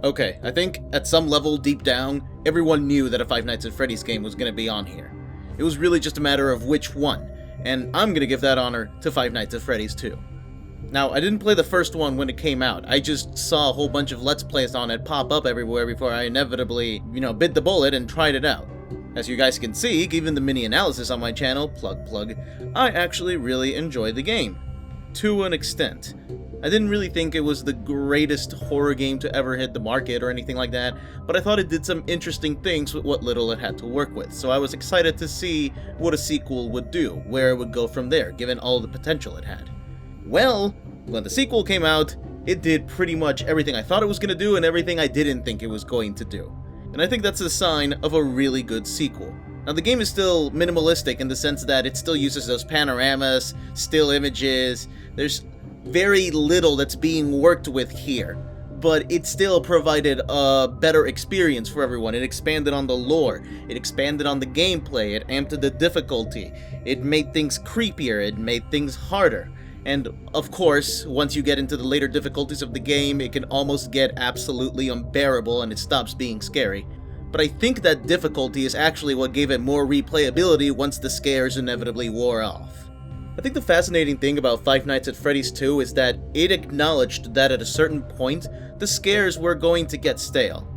Okay, I think at some level deep down, everyone knew that a Five Nights at Freddy's game was going to be on here. It was really just a matter of which one, and I'm going to give that honor to Five Nights at Freddy's 2. Now, I didn't play the first one when it came out. I just saw a whole bunch of Let's Plays on it pop up everywhere before I inevitably, bit the bullet and tried it out. As you guys can see, given the mini analysis on my channel, plug, I actually really enjoyed the game. To an extent. I didn't really think it was the greatest horror game to ever hit the market or anything like that, but I thought it did some interesting things with what little it had to work with, so I was excited to see what a sequel would do, where it would go from there, given all the potential it had. Well, when the sequel came out, it did pretty much everything I thought it was going to do and everything I didn't think it was going to do. And I think that's a sign of a really good sequel. Now, the game is still minimalistic in the sense that it still uses those panoramas, still images. There's very little that's being worked with here, but it still provided a better experience for everyone. It expanded on the lore, it expanded on the gameplay, it amped the difficulty, it made things creepier, it made things harder. And of course, once you get into the later difficulties of the game, it can almost get absolutely unbearable and it stops being scary. But I think that difficulty is actually what gave it more replayability once the scares inevitably wore off. I think the fascinating thing about Five Nights at Freddy's 2 is that it acknowledged that at a certain point, the scares were going to get stale.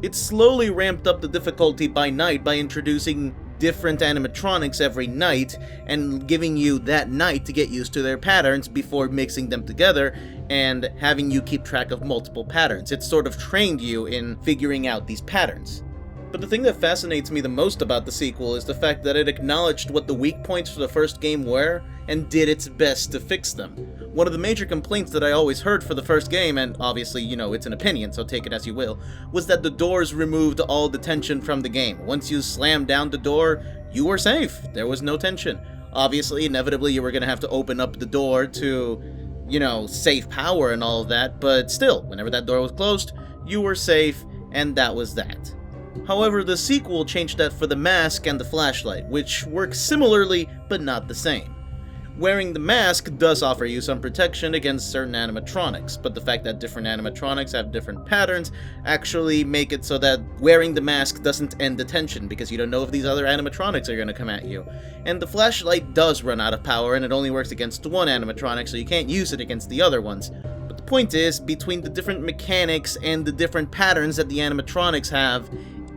It slowly ramped up the difficulty by night by introducing different animatronics every night and giving you that night to get used to their patterns before mixing them together and having you keep track of multiple patterns. It sort of trained you in figuring out these patterns. But the thing that fascinates me the most about the sequel is the fact that it acknowledged what the weak points for the first game were and did its best to fix them. One of the major complaints that I always heard for the first game, and obviously, it's an opinion, so take it as you will, was that the doors removed all the tension from the game. Once you slammed down the door, you were safe. There was no tension. Obviously, inevitably, you were going to have to open up the door to, save power and all of that, but still, whenever that door was closed, you were safe, and that was that. However, the sequel changed that for the mask and the flashlight, which work similarly, but not the same. Wearing the mask does offer you some protection against certain animatronics, but the fact that different animatronics have different patterns actually make it so that wearing the mask doesn't end the tension, because you don't know if these other animatronics are going to come at you. And the flashlight does run out of power, and it only works against one animatronic, so you can't use it against the other ones. But the point is, between the different mechanics and the different patterns that the animatronics have,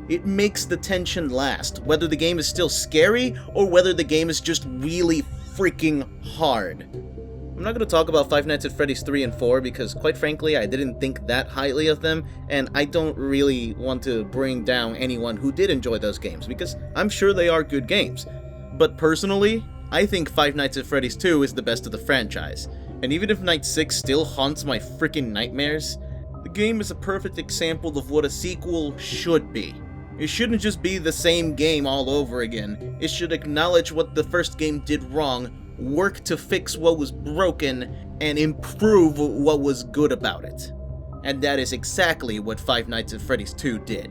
it makes the tension last, whether the game is still scary or whether the game is just really freaking hard. I'm not going to talk about Five Nights at Freddy's 3 and 4 because, quite frankly, I didn't think that highly of them, and I don't really want to bring down anyone who did enjoy those games, because I'm sure they are good games. But personally, I think Five Nights at Freddy's 2 is the best of the franchise, and even if Night 6 still haunts my freaking nightmares, the game is a perfect example of what a sequel should be. It shouldn't just be the same game all over again. It should acknowledge what the first game did wrong, work to fix what was broken, and improve what was good about it. And that is exactly what Five Nights at Freddy's 2 did.